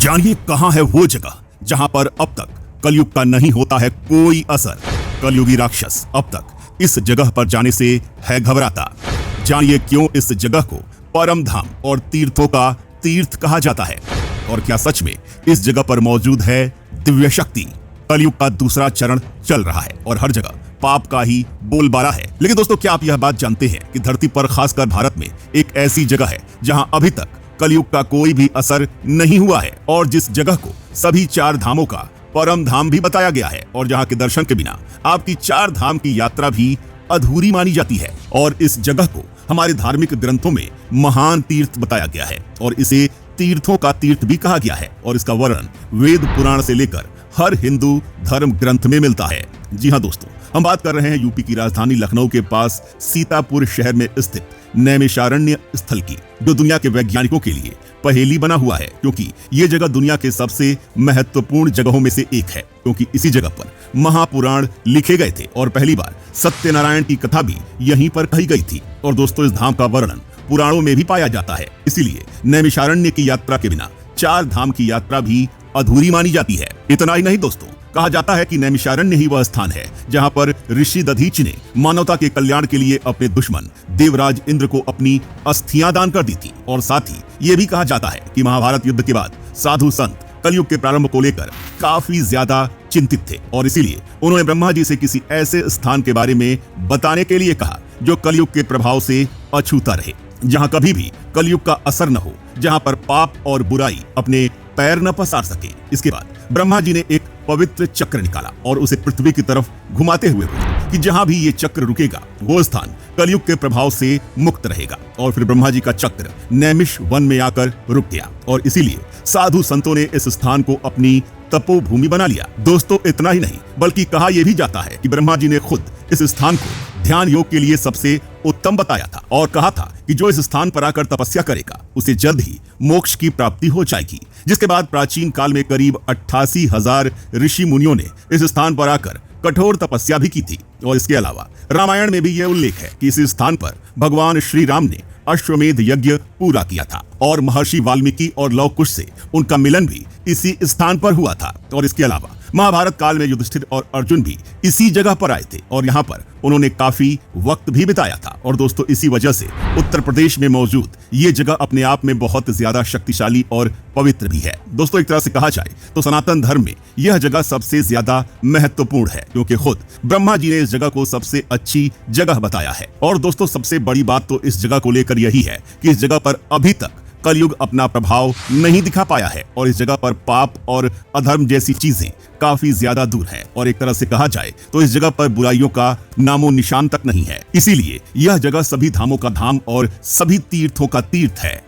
जानिए कहां है वो जगह जहां पर अब तक कलयुग का नहीं होता है कोई असर। कलयुगी राक्षस अब तक इस जगह पर जाने से है घबराता। जानिए क्यों इस जगह को परम धाम और तीर्थों का तीर्थ कहा जाता है और क्या सच में इस जगह पर मौजूद है दिव्य शक्ति। कलयुग का दूसरा चरण चल रहा है और हर जगह पाप का ही बोलबाला है। लेकिन दोस्तों, क्या आप यह बात जानते हैं कि धरती पर खासकर भारत में एक ऐसी जगह है जहां अभी तक कलयुग का कोई भी असर नहीं हुआ है और जिस जगह को सभी चार धामों का परम धाम भी बताया गया है और जहां के दर्शन के बिना आपकी चार धाम की यात्रा भी अधूरी मानी जाती है। और इस जगह को हमारे धार्मिक ग्रंथों में महान तीर्थ बताया गया है और इसे तीर्थों का तीर्थ भी कहा गया है और इसका वर्णन वेद पुराण से लेकर हर हिंदू धर्म ग्रंथ में मिलता है। जी हाँ दोस्तों, हम बात कर रहे हैं यूपी की राजधानी लखनऊ के पास सीतापुर शहर में स्थित नैमिषारण्य स्थल की, जो दुनिया के वैज्ञानिकों के लिए पहेली बना हुआ है क्योंकि ये जगह दुनिया के सबसे महत्वपूर्ण जगहों में से एक है, क्योंकि इसी जगह पर महापुराण लिखे गए थे और पहली बार सत्यनारायण की कथा भी यहीं पर कही गई थी। और दोस्तों, इस धाम का वर्णन पुराणों में भी पाया जाता है, इसीलिए नैमिषारण्य की यात्रा के बिना चार धाम की यात्रा भी अधूरी मानी जाती है। इतना ही नहीं दोस्तों, कहा जाता है कि नैमिषारण्य ही वह स्थान है जहां पर ऋषि दधीचि ने मानवता के कल्याण के लिए अपने दुश्मन देवराज इंद्र को अपनी अस्थियां दान कर दी थी। और साथ ही ये भी कहा जाता है कि महाभारत युद्ध के बाद साधु संत कलयुग के प्रारंभ को लेकर काफी ज्यादा चिंतित थे और इसीलिए उन्होंने ब्रह्मा जी से किसी ऐसे स्थान के बारे में बताने के लिए कहा जो कलयुग के प्रभाव से अछूता रहे, जहां कभी भी कलयुग का असर न हो, जहां पर पाप और बुराई अपने पैर न पसार सके। इसके बाद ब्रह्मा जी ने एक पवित्र चक्र निकाला और उसे पृथ्वी की तरफ घुमाते हुए बोले कि जहां भी ये चक्र रुकेगा वो स्थान कलयुग के प्रभाव से मुक्त रहेगा। और फिर ब्रह्मा जी का चक्र नैमिष वन में आकर रुक गया और इसीलिए साधु संतों ने इस स्थान को अपनी तपोभूमि बना लिया। दोस्तों, इतना ही नहीं बल्कि कहा यह भी जाता है कि ब्रह्मा जी ने खुद इस स्थान को ध्यान योग के लिए सबसे उत्तम बताया था और कहा था कि जो इस स्थान पर आकर तपस्या करेगा उसे जल्द ही मोक्ष की प्राप्ति हो जाएगी। जिसके बाद प्राचीन काल में करीब 88,000 ऋषि मुनियों ने इस स्थान पर आकर कठोर तपस्या भी की थी। और इसके अलावा रामायण में भी यह उल्लेख है कि इस स्थान पर भगवान श्री राम ने अश्वमेध यज्ञ पूरा किया था और महर्षि वाल्मीकि और लव कुश से उनका मिलन भी इसी स्थान पर हुआ था। और इसके अलावा महाभारत काल में युधिष्ठिर और अर्जुन भी इसी जगह पर आए थे और यहाँ पर उन्होंने काफी वक्त भी बिताया था। और दोस्तों, इसी वजह से उत्तर प्रदेश में मौजूद ये जगह अपने आप में बहुत ज्यादा शक्तिशाली और पवित्र भी है। दोस्तों, एक तरह से कहा जाए तो सनातन धर्म में यह जगह सबसे ज्यादा महत्वपूर्ण है क्योंकि खुद ब्रह्मा जी ने इस जगह को सबसे अच्छी जगह बताया है। और दोस्तों, सबसे बड़ी बात तो इस जगह को लेकर यही है कि इस जगह पर अभी तक कलयुग अपना प्रभाव नहीं दिखा पाया है और इस जगह पर पाप और अधर्म जैसी चीजें काफी ज्यादा दूर है और एक तरह से कहा जाए तो इस जगह पर बुराइयों का नामो निशान तक नहीं है। इसीलिए यह जगह सभी धामों का धाम और सभी तीर्थों का तीर्थ है।